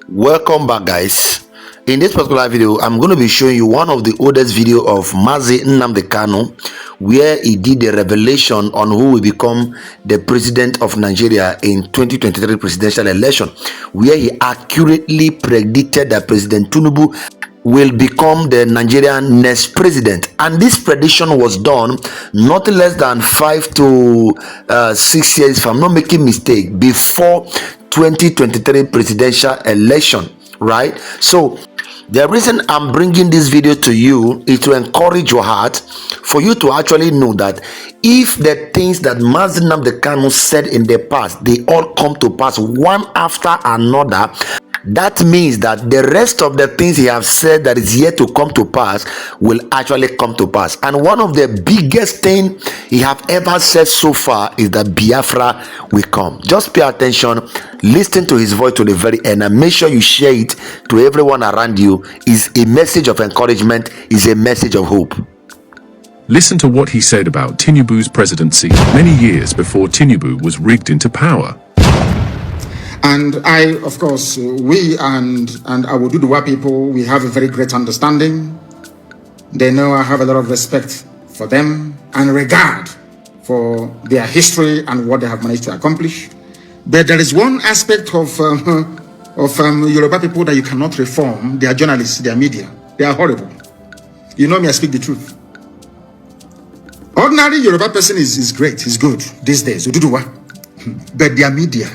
Welcome back, guys. In this particular video, I'm going to be showing you one of the oldest video of Nnamdi Kanu, where he did a revelation on who will become the president of Nigeria in 2023 presidential election, where he accurately predicted that President Tinubu will become the Nigerian next president. And this prediction was done not less than 5 to 6 years, if I'm not making mistake, before 2023 presidential election, right? So the reason I'm bringing this video to you is to encourage your heart, for you to actually know that if the things that Nnamdi Kanu said in the past, they all come to pass one after another, that means that the rest of the things he has said that is yet to come to pass will actually come to pass. And one of the biggest thing he have ever said so far is that Biafra will come. Just pay attention, listen to his voice to the very end, and make sure you share it to everyone around you. Is a message of encouragement, is a message of hope. Listen to what he said about Tinubu's presidency many years before Tinubu was rigged into power. And I, of course, we and our Duduwa people, we have a very great understanding. They know I have a lot of respect for them and regard for their history and what they have managed to accomplish. But there is one aspect of Yoruba people that you cannot reform. They are journalists, they are media. They are horrible. You know me, I speak the truth. Ordinary Yoruba person is great, he's good these days, Duduwa. But their media,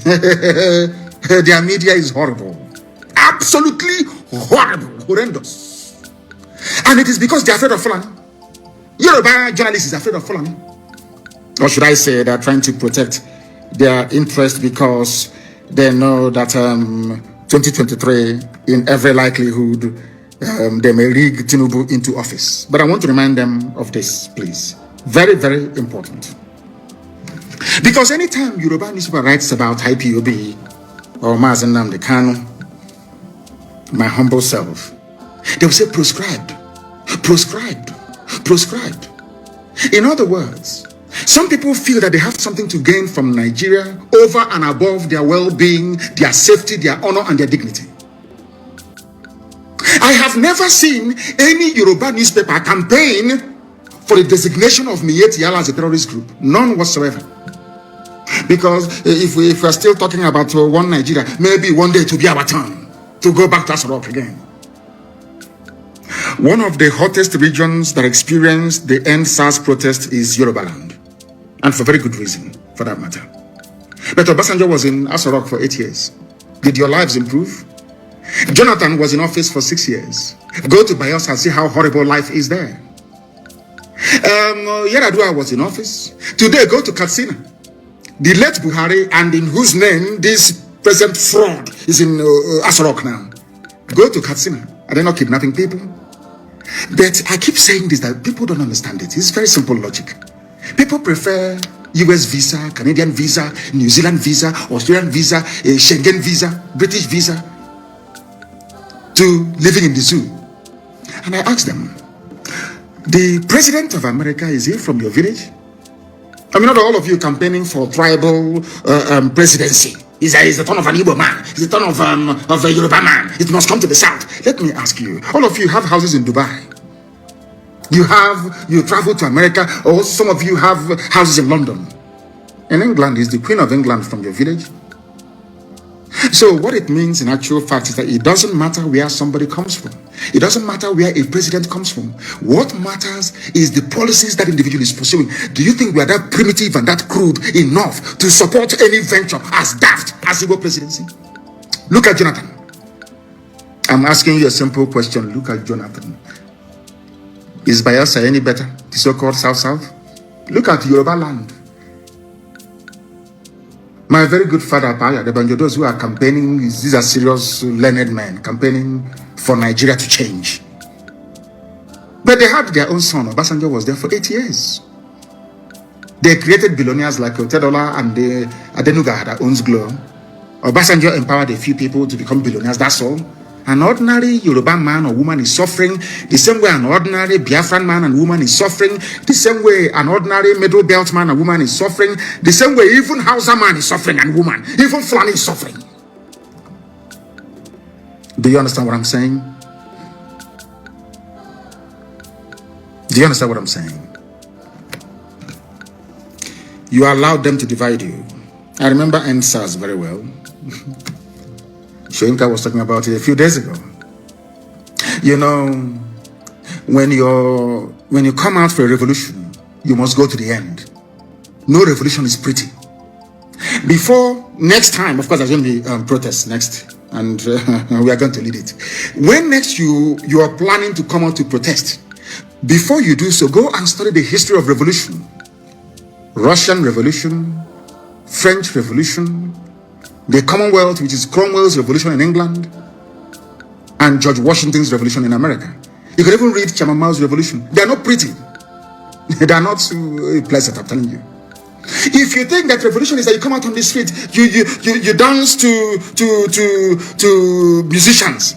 their media is horrible. Absolutely horrible, horrendous. And it is because they are afraid of Fulani. Yoruba journalists is afraid of Fulani. Or should I say they are trying to protect their interest because they know that 2023, in every likelihood, they may rig Tinubu into office. But I want to remind them of this, please. Very, very important. Because anytime Yoruba newspaper writes about IPOB or Nnamdi Kanu, my humble self, they will say proscribed, proscribed, proscribed. In other words, some people feel that they have something to gain from Nigeria over and above their well-being, their safety, their honor, and their dignity. I have never seen any Yoruba newspaper campaign for the designation of Miyetti Allah as a terrorist group. None whatsoever. Because if we are still talking about one Nigeria, maybe one day it will be our turn to go back to Asarok again. One of the hottest regions that experienced the end SARS protest is Yoruba land. And for very good reason, for that matter. But Obasanjo was in Asarok for 8 years. Did your lives improve? Jonathan was in office for 6 years. Go to Bayelsa and see how horrible life is there. Yaradua was in office. Today, go to Katsina. The late Buhari, and in whose name this present fraud is in Asarok now. Go to Katsina. Are they not kidnapping people? But I keep saying this, that people don't understand it. It's very simple logic. People prefer US visa, Canadian visa, New Zealand visa, Australian visa, Schengen visa, British visa, to living in the zoo. And I asked them, the president of America, is he from your village? I mean, not all of you campaigning for tribal presidency. He's the turn of an Igbo man. He's the turn of a Yoruba man. It must come to the south. Let me ask you, all of you have houses in Dubai. You travel to America, or some of you have houses in London. In England, is the Queen of England from your village? So what it means in actual fact is that it doesn't matter where somebody comes from. It doesn't matter where a president comes from. What matters is the policies that individual is pursuing. Do you think we are that primitive and that crude enough to support any venture as daft as Igbo presidency? Look at Jonathan. I'm asking you a simple question. Look at Jonathan. Is Bayelsa any better? The so-called South-South? Look at Yoruba land. My very good father, Paya, the Banjodos who are campaigning, these are serious, learned men, campaigning for Nigeria to change. But they had their own son. Obasanjo was there for 8 years. They created billionaires like Otedola and Adenuga that owns Glo. Obasanjo empowered a few people to become billionaires, that's all. An ordinary Yoruba man or woman is suffering the same way an ordinary Biafran man and woman is suffering, the same way an ordinary middle belt man and woman is suffering, the same way even Hausa man is suffering and woman, even Fulani is suffering. Do you understand what I'm saying? Do you understand what I'm saying? You allowed them to divide you. I remember NSAS very well. Shoinka was talking about it a few days ago. You know, when you come out for a revolution, you must go to the end. No revolution is pretty. Before next time, of course, there's going to be protests next, and we are going to lead it. When next you are planning to come out to protest, before you do so, go and study the history of revolution. Russian Revolution, French Revolution, the Commonwealth, which is Cromwell's revolution in England, and George Washington's revolution in America. You can even read Chairman Mao's revolution. They are not pretty. They are not pleasant, I'm telling you. If you think that revolution is that you come out on the street, you dance to musicians,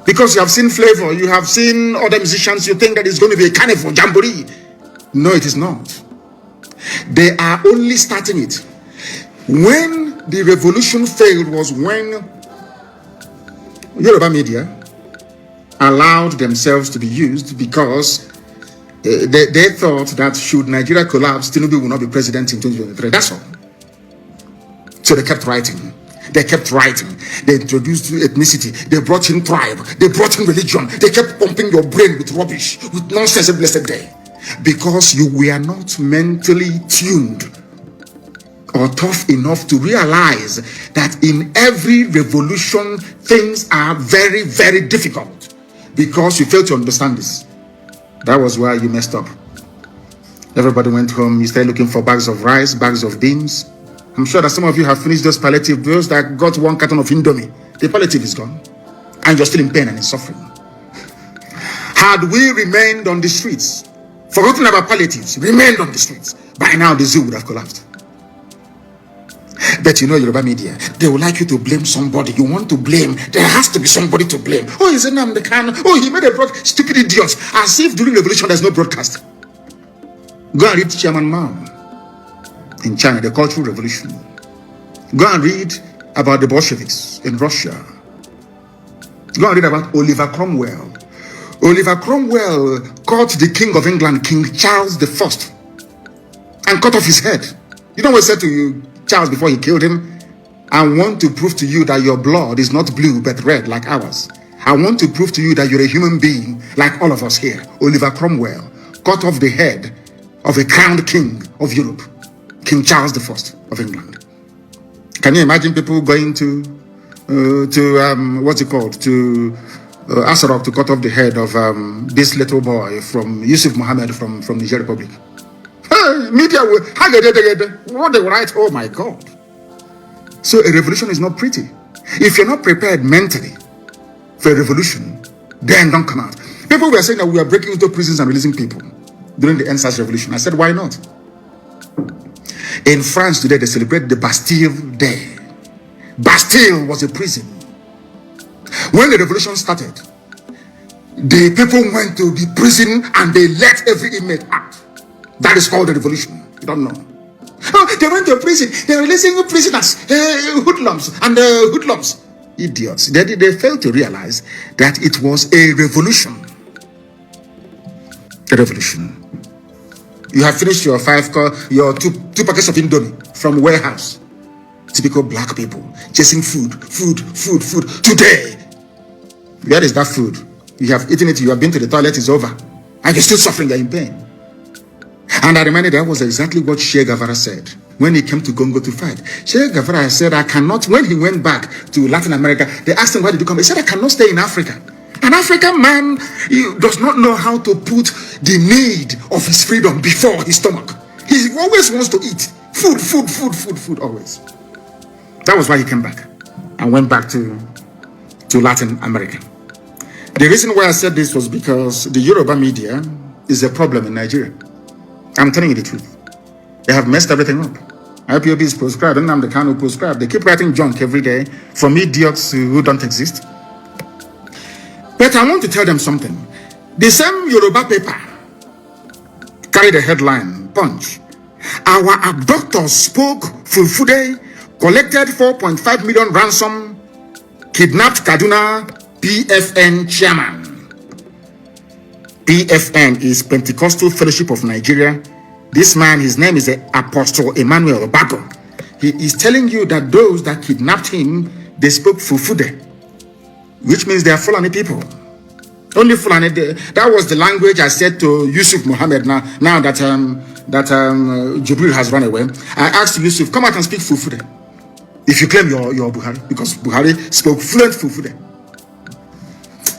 because you have seen Flavor, you have seen other musicians, you think that it's going to be a carnival, jamboree. No, it is not. They are only starting it. When the revolution failed was when Yoruba media allowed themselves to be used, because they thought that should Nigeria collapse, Tinubu will not be president in 2023. That's all. So they kept writing. They kept writing. They introduced ethnicity. They brought in tribe. They brought in religion. They kept pumping your brain with rubbish, with nonsense every blessed day. Because you were not mentally tuned or tough enough to realize that in every revolution, things are very, very difficult. Because you failed to understand this. That was why you messed up. Everybody went home. You started looking for bags of rice, bags of beans. I'm sure that some of you have finished those palliative bills that got one carton of Indomie. The palliative is gone. And you're still in pain and in suffering. Had we remained on the streets, forgotten about palliatives, remained on the streets, by now the zoo would have collapsed. But you know, Yoruba media, they would like you to blame somebody. You want to blame. There has to be somebody to blame. Oh, he's Nnamdi Kanu. Oh, he made a broadcast. Stupid idiots. As if during revolution there's no broadcast. Go and read Chairman Mao in China, the Cultural Revolution. Go and read about the Bolsheviks in Russia. Go and read about Oliver Cromwell. Oliver Cromwell caught the King of England, King Charles I, and cut off his head. You know what he said to you, Charles, before he killed him? I want to prove to you that your blood is not blue but red like ours. I want to prove to you that you're a human being like all of us here. Oliver Cromwell cut off the head of a crowned king of Europe, King Charles I of England. Can you imagine people going to what's it called, to Asarok to cut off the head of this little boy from Yusuf Mohammed from Niger Republic? Media will, what they write, oh my God. So a revolution is not pretty. If you're not prepared mentally for a revolution, then don't come out. People were saying that we are breaking into prisons and releasing people during the NSAS revolution. I said, why not? In France today, they celebrate the Bastille Day. Bastille was a prison. When the revolution started, the people went to the prison and they let every inmate out. That is called the revolution. You don't know. Oh, they went to a prison. They were releasing prisoners, hoodlums and hoodlums. Idiots. They failed to realize that it was a revolution. A revolution. You have finished your your two packets of Indomie from warehouse. Typical black people chasing food. Today, where is that food? You have eaten it, you have been to the toilet, it's over. And you're still suffering, you're in pain. And I reminded that was exactly what Che Guevara said when he came to Congo to fight. Che Guevara said, I cannot, when he went back to Latin America, they asked him, why did you come? He said, I cannot stay in Africa. An African man does not know how to put the need of his freedom before his stomach. He always wants to eat. Food, always. That was why he came back and went back to Latin America. The reason why I said this was because the Yoruba media is a problem in Nigeria. I'm telling you the truth. They have messed everything up. IPOB is proscribed, Nnamdi Kanu proscribed. They keep writing junk every day from idiots who don't exist. But I want to tell them something. The same Yoruba paper carried a headline, Punch. Our abductors spoke Fulfude, collected 4.5 million ransom kidnapped Kaduna PFN chairman. PFN is Pentecostal Fellowship of Nigeria. This man, his name is Apostle Emmanuel Bago. He is telling you that those that kidnapped him, they spoke Fufude, which means they are Fulani people. Only Fulani. That was the language I said to Yusuf Muhammad. Now that Jibril has run away, I asked Yusuf, come out and speak Fufude. If you claim you're Buhari, because Buhari spoke fluent Fufude.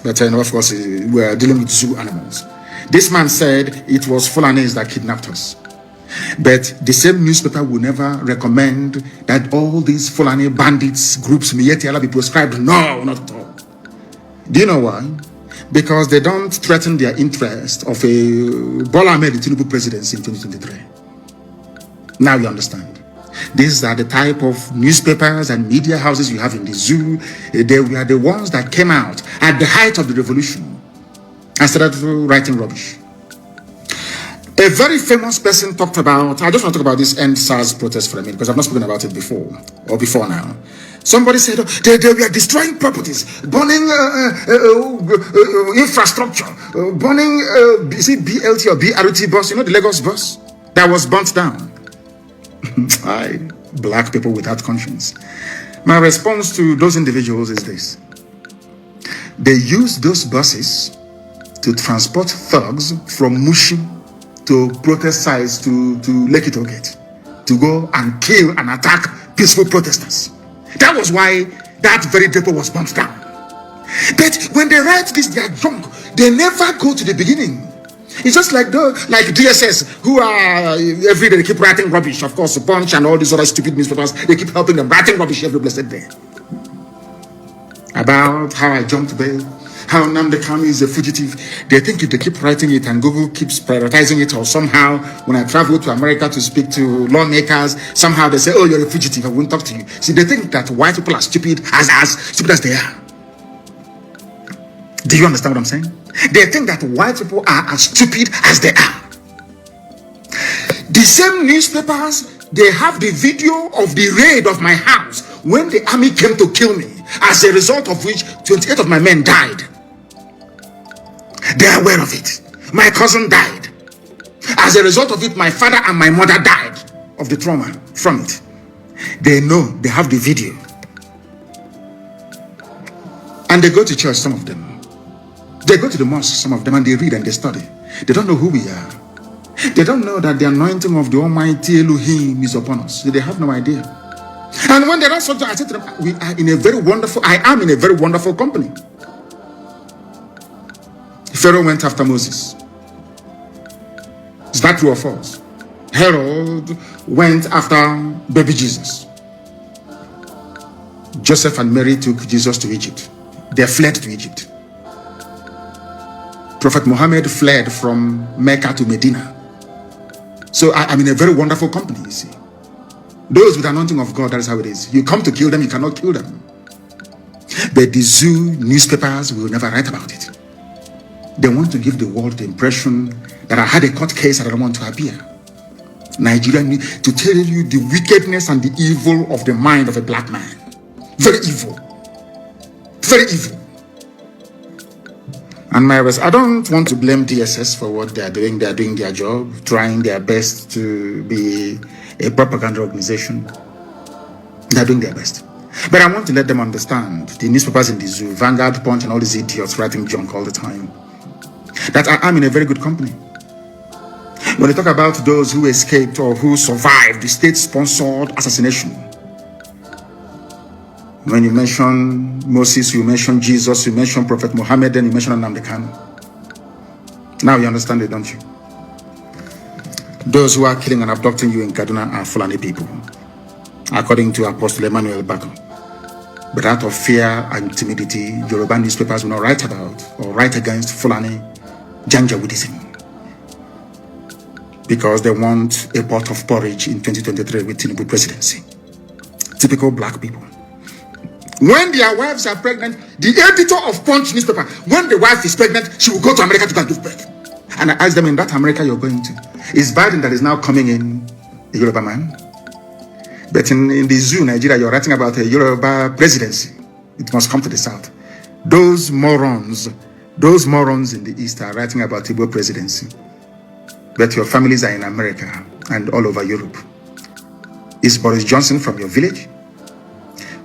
But of course, we are dealing with zoo animals. This man said it was Fulanis that kidnapped us. But the same newspaper will never recommend that all these Fulani bandits groups may yet be proscribed. No, not at all. Do you know why? Because they don't threaten their interest of a Bola Ahmed Tinubu presidency in 2023. Now you understand. These are the type of newspapers and media houses you have in the zoo. They were the ones that came out at the height of the revolution and started writing rubbish. A very famous person talked about, I just want to talk about this End SARS protest for a minute because I've not spoken about it before now. Somebody said they were destroying properties, burning infrastructure, burning is it BLT or BRT bus, the Lagos bus that was burnt down. Black people without conscience. My response to those individuals is this. They use those buses to transport thugs from Mushi to protest sites to Lekki Toll Gate to go and kill and attack peaceful protesters. That was why that very depot was burnt down. But when they write this, they are drunk. They never go to the beginning. It's just like DSS, who are every day they keep writing rubbish. Of course, Punch and all these other stupid newspapers, they keep helping them writing rubbish every blessed day. About how I jumped bail, how Nnamdi Kanu is a fugitive. They think if they keep writing it and Google keeps prioritizing it, or somehow when I travel to America to speak to lawmakers, somehow they say, oh, you're a fugitive, I won't talk to you. See, they think that white people are stupid as stupid as they are. Do you understand what I'm saying? They think that white people are as stupid as they are. The same newspapers, they have the video of the raid of my house when the army came to kill me, as a result of which 28 of my men died. They are aware of it. My cousin died. As a result of it, my father and my mother died of the trauma from it. They know, they have the video. And they go to church, some of them. They go to the mosque, some of them, and they read and they study. They don't know who we are. They don't know that the anointing of the Almighty Elohim is upon us. They have no idea. And when they're not subject, I said to them, I am in a very wonderful company. Pharaoh went after Moses. Is that true or false? Herod went after baby Jesus. Joseph and Mary took Jesus to Egypt. They fled to Egypt. Prophet Muhammad fled from Mecca to Medina. So I'm in a very wonderful company, you see. Those with the anointing of God, that is how it is. You come to kill them, you cannot kill them. But the zoo newspapers will never write about it. They want to give the world the impression that I had a court case and I don't want to appear. Nigeria, to tell you the wickedness and the evil of the mind of a black man. Very evil. Very evil. And I don't want to blame DSS for what they are doing. They are doing their job, trying their best to be a propaganda organization. They are doing their best. But I want to let them understand, the newspapers in the zoo, Vanguard, Punch, and all these idiots writing junk all the time, that I am in a very good company. When they talk about those who escaped or who survived the state-sponsored assassination, when you mention Moses, you mention Jesus, you mention Prophet Muhammad, then you mention Nnamdi Kanu. Now you understand it, don't you? Those who are killing and abducting you in Kaduna are Fulani people, according to Apostle Emmanuel Bago. But out of fear and timidity, Yoruba newspapers will not write about or write against Fulani Janjaweedism, because they want a pot of porridge in 2023 with Tinubu presidency. Typical black people. When their wives are pregnant, the editor of Punch newspaper, when the wife is pregnant, she will go to America to go and give birth. And I ask them, in that America you're going to, is Biden that is now coming in a Yoruba man? But in the zoo, Nigeria, you're writing about a Yoruba presidency. It must come to the south. Those morons in the east are writing about Igbo presidency. But your families are in America and all over Europe. Is Boris Johnson from your village?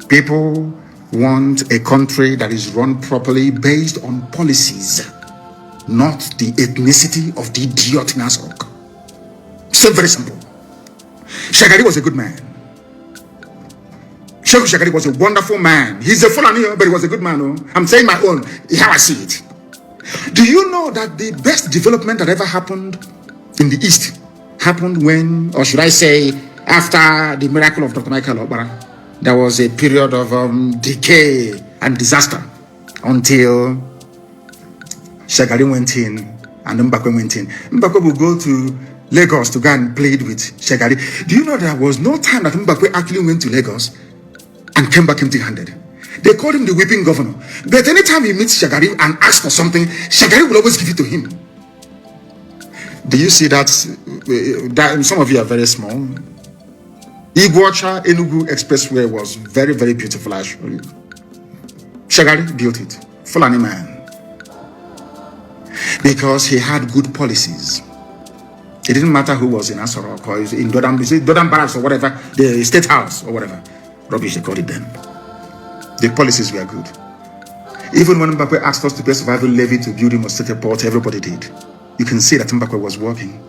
People want a country that is run properly based on policies, not the ethnicity of the idiot in Asok. So very simple. Shagari was a good man. Sheikh Shagari was a wonderful man. He's a Fulani, but he was a good man. Oh. I'm saying my own, how I see it. Do you know that the best development that ever happened in the East happened when, or should I say, after the miracle of Dr. Michael Obara? There was a period of decay and disaster until Shagari went in and Mbakwe went in. Mbakwe would go to Lagos to go and plead with Shagari. Do you know there was no time that Mbakwe actually went to Lagos and came back empty-handed? They called him the weeping governor. But anytime he meets Shagari and asks for something, Shagari will always give it to him. Do you see that? Some of you are very small. Iguacha Enugu Expressway was very, very beautiful, I assure you. Shagari built it. Fulani man. Because he had good policies. It didn't matter who was in Asorok or in Dodam Barracks or whatever, the State House or whatever. Rubbish, they called it then. The policies were good. Even when Mbakwe asked us to pay survival levy to build him a state port, everybody did. You can see that Mbakwe was working.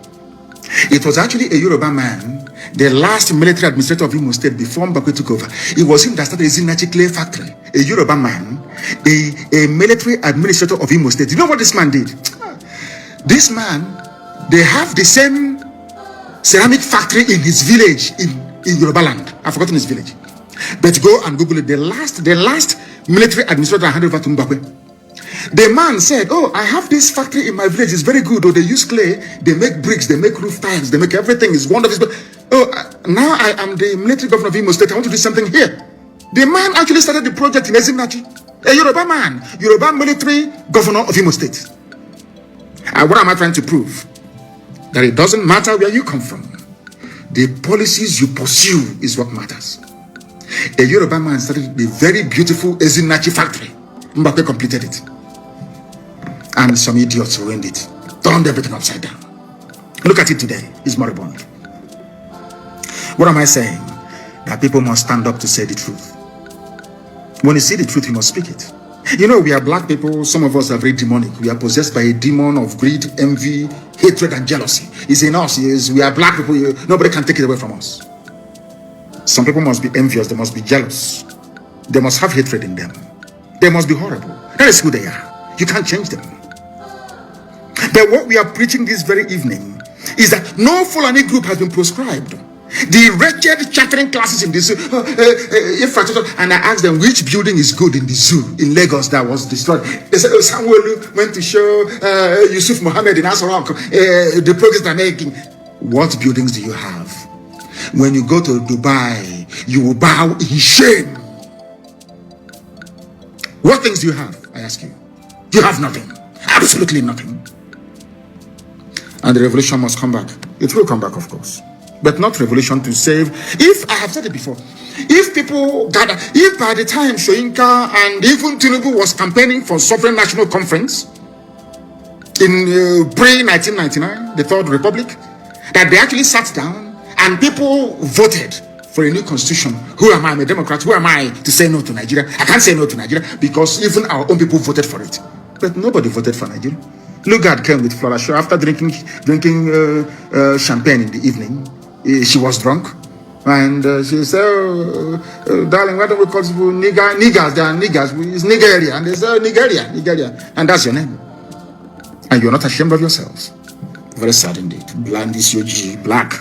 It was actually a Yoruba man, the last military administrator of Imo State before Mbakwe took over. It was him that started the Zinachi clay factory. A Yoruba man, a military administrator of Imo State. You know what this man did? This man, they have the same ceramic factory in his village in Yoruba land. I've forgotten his village. But go and Google it. The last military administrator I handed over to Mbakwe. The man said, oh, I have this factory in my village. It's very good. Oh, they use clay. They make bricks. They make roof tiles. They make everything. It's wonderful. Oh, now I am the military governor of Imo State. I want to do something here. The man actually started the project in Ezinachi. A Yoruba man. Yoruba military governor of Imo State. And what am I trying to prove? That it doesn't matter where you come from. The policies you pursue is what matters. A Yoruba man started the very beautiful Ezinachi factory. Mbakwe completed it. And some idiots ruined it. Turned everything upside down. Look at it today. It's moribund. What am I saying? That people must stand up to say the truth. When you see the truth, you must speak it. You know, we are black people. Some of us are very demonic. We are possessed by a demon of greed, envy, hatred, and jealousy. It's in us. We are black people. Nobody can take it away from us. Some people must be envious. They must be jealous. They must have hatred in them. They must be horrible. That is who they are. You can't change them. But what we are preaching this very evening is that no Fulani group has been proscribed. The wretched chattering classes in the zoo, and I asked them which building is good in the zoo in Lagos that was destroyed. They said, oh, Samuel went to show Yusuf Mohammed in Asorok the progress they're making. What buildings do you have? When you go to Dubai, you will bow in shame. What things do you have? I ask you. You have nothing. Absolutely nothing. And the revolution must come back. It will come back, of course. But not revolution to save. If, I have said it before, if people gather, if by the time Soyinka and even Tinubu was campaigning for Sovereign National Conference in pre-1999, the Third Republic, that they actually sat down and people voted for a new constitution. Who am I? I'm a Democrat. Who am I to say no to Nigeria? I can't say no to Nigeria because even our own people voted for it. But nobody voted for Nigeria. Lugard came with Flora Shaw after drinking champagne in the evening. She was drunk. And she said, darling, why don't we call people niggers? They are niggers. It's Nigeria. And they say, Nigeria. And that's your name. And you're not ashamed of yourselves. Very sad indeed. Blind is your G, black.